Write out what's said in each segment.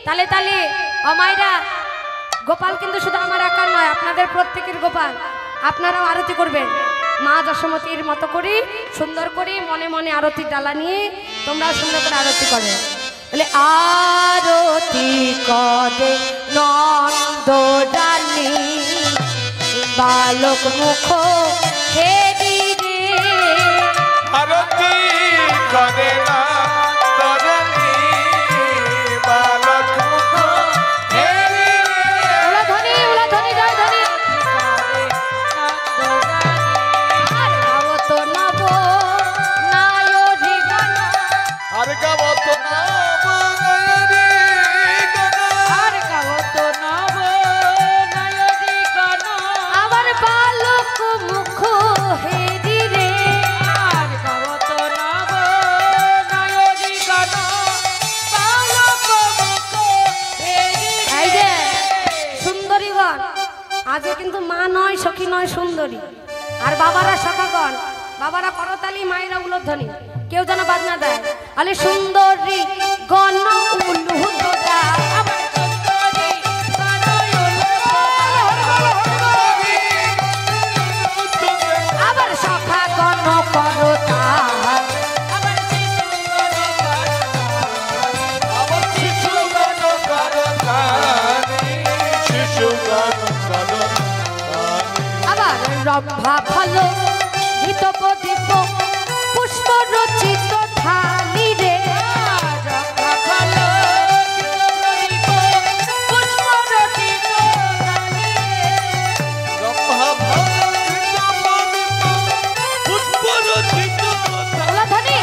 তালে তালে ও মায়েরা, গোপাল কিন্তু শুধু আমার একার নয়, আপনাদের প্রত্যেকের গোপাল। আপনারাও আরতি করবেন মা যশোমতীর মতো করে, সুন্দর করে মনে মনে আরতির ডালা নিয়ে তোমরা সুন্দর করে আরতি করবে। বলে আরতি করে নন্দ রানী বালক মুখ হেরি রে, আরতি করে নন্দ রানী বালক মুখ হেরি রে। উলাধ্বনি উলাধ্বনি জয় ধ্বনি। আর গাব তো নব নায়রি গান, আর গাবো তো নব নায়রি গান, আর গাব তো নব নায়রি গান, আমার বালক মুখ হেরি রে। আর গাব তো নব নায়রি গান, বালক মুখ হেরি রে। এই যে সুন্দরীগণ, আজকে কিন্তু মা নয়, সখী নয়, সুন্দরী। আর বাবারা সখাগণ, বাবারা করতালি, মায়েরা উলোধ্বনি, কেউ যেন বাদ না দেয়। আলে সুন্দরী গণ উলুদা, আমার সুন্দরী গান আবার সখাগণ করতা, আমার সুন্দরী গান, আমার শিশু গান করতানি, শিশু গান করতানি। আবার রম্ভা ভালো গীত প্রদীপ পুষ্প রচিত থালি রে, ভালো প্রদীপ পুষ্প রচিত রানী রে। ব্রহ্মা ভক্ত পুষ্প রচিত উলাধ্বনি।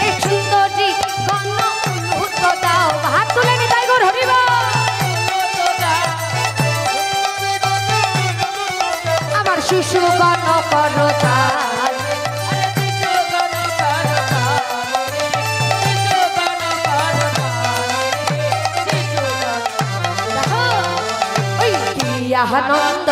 এই সুন্দরী গণ উলুদ দাও, হাত তুলে নিতাই গৌর হরিব। আমার শিশু গণ করতা, দেখো ওই কি আনন্দ,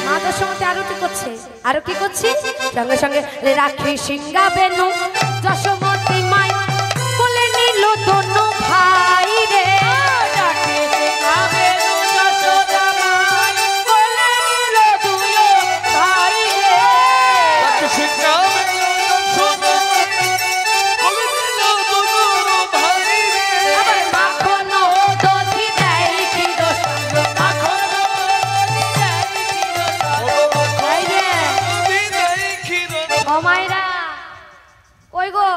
মা যশোমতী আরতি করছে। আর কি করছি সঙ্গে সঙ্গে রাখি সিংহা বেনু যশোমতী মাই বলে নিল দোনো ভাই রে, আবার মাখন দধি দেয় ক্ষীর এই রে। ও মায়েরা, ওই গো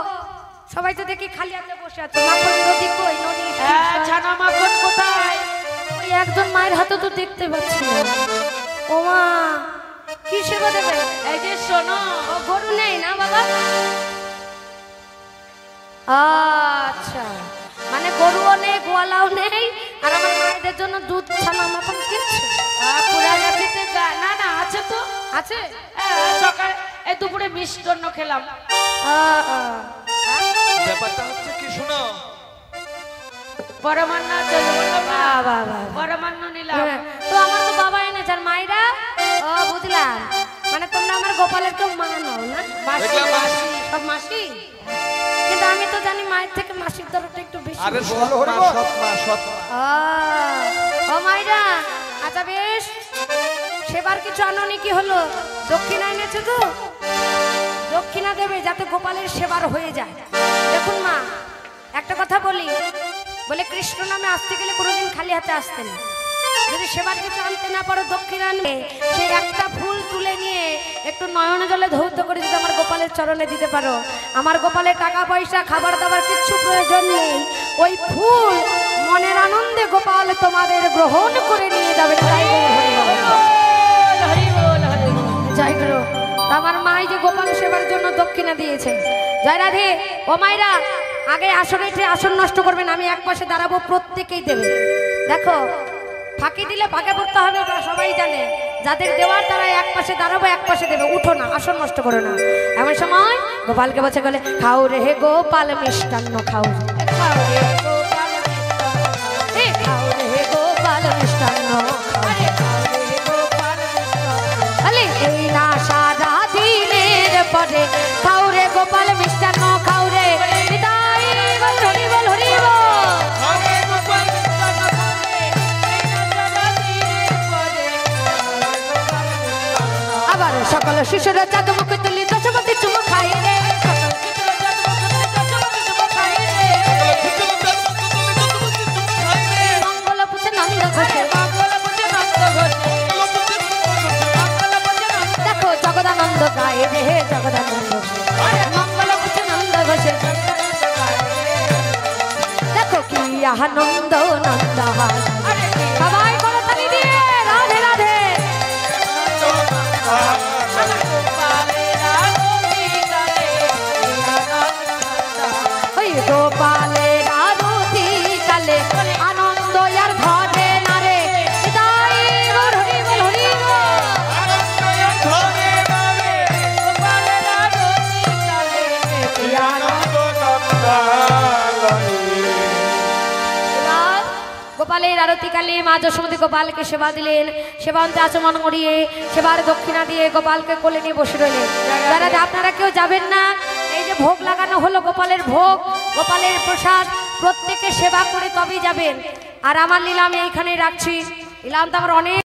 সবাই তো দেখি খালি হাতে বসে আছে, মাখন নদী কই? নদী ছানা মাখন কোথায়? ওই একজন মায়ের হাতে তো দেখতে পাচ্ছি না। ও মা, কি সেবা দেবে? এই যে শোনো, ও গরু নেই না বাবা? আচ্ছা, মানে গরুও নেই, গোয়ালাও নেই, আর আমার মায়েদের জন্য দুধ ছানা মাখন কিনছে। পুরা গাছিতে না না আছে তো, আছে সকালে এই দুপুরে মিষ্টান্ন খেলাম। ব্যাপারটা হচ্ছে কি শুনো, পরমান্ন চলে বললাম না, বাবা পরমান্ন নিলাম। তো আমার তো বাবা এনেছে, আর মায়েরা ও বুঝলাম, মানে তোমরা আমার গোপালের কেউ মা নাও না? মাসি দেখলাম মাসি সব মাসি, কিন্তু আমি তো জানি মায়ের থেকে মাসির দরটা একটু বেশি। আরে সৎ মা, সৎ মা, সৎ মা। ও মায়েরা, আচ্ছা বেশ, সেবার কিছু আননি, কি হলো? দক্ষিণা এনেছে তো, দক্ষিণা দেবে যাতে গোপালের সেবার হয়ে যায়। দেখুন মা, একটা কথা বলি, বলে কৃষ্ণ নামে আসতে গেলে কোনোদিন খালি হাতে আসতে না। যদি সেবার কিছু আনতে না পারো, দক্ষিণা আনবে, সেই একটা ফুল তুলে নিয়ে একটু নয়ন জলে ধৌত করে যদি আমার গোপালের চরণে দিতে পারো, আমার গোপালের টাকা পয়সা খাবার দাবার কিচ্ছু প্রয়োজন নেই, ওই ফুল মনের আনন্দে গোপাল তোমাদের গ্রহণ করে নিয়ে যাবে। তাই জয় গুরু। আমার মাই যে গোপাল সেবার জন্য দক্ষিণা দিয়েছে। জয় রাধে। ও মাইরা, আগে আসনে আসন নষ্ট করবেন, আমি এক পাশে দাঁড়াবো, প্রত্যেকেই দেবে। দেখো, ফাঁকি দিলে ভাগে পড়তে হবে, ওটা সবাই জানে। যাদের দেওয়ার তারা এক পাশে দাঁড়াবো, এক পাশে দেবে, উঠো না, আসন নষ্ট করো না। এমন সময় গোপালকে বলছে গেলে খাও রে হে গোপাল মিষ্টান্ন খাও রে, খাও রে গোপাল মিষ্টান্ন, এ খাও রে হে গোপাল মিষ্টান্ন, আরে খাও রে হে গোপাল মিষ্টান্ন, আলে এই না সারা দিনের পরে খাও রে গোপাল মিষ্টান্ন খাও রে, বিদায় বল হরি বল হরি বল। আবার সকল শিশুর চাঁদ মুখে তুলি দশমতি চুমু খাই রে, মঙ্গল পুছে নন্দ ঘোষে, দেখো জগদানন্দ গায়ে রে হে জগদানন্দ, মঙ্গল পুছে নন্দ ঘোষে, দেখো কি আনন্দ নন্দহার, সবাই করো তালি দিয়ে রাধে রাধে। ওই গোপালের আরতি কালে আনন্দ আর ধরে না রে, বিদায় বল হরি বল হরি গোপালের আরতি কালে মা যশোমতী গোপালকে সেবা দিলেন, সেবান্তে আচমন মরিয়ে সেবার দক্ষিণা দিয়ে গোপালকে কোলে নিয়ে বসে রইলেন। যারা আপনারা কেউ যাবেন না, এই যে ভোগ লাগানো হলো গোপালের ভোগ, গোপালের প্রসাদ, প্রত্যেকে সেবা করে তবেই যাবেন। আর আমার লীলা আমি এইখানেই রাখছি, লীলাম তো আমার অনেক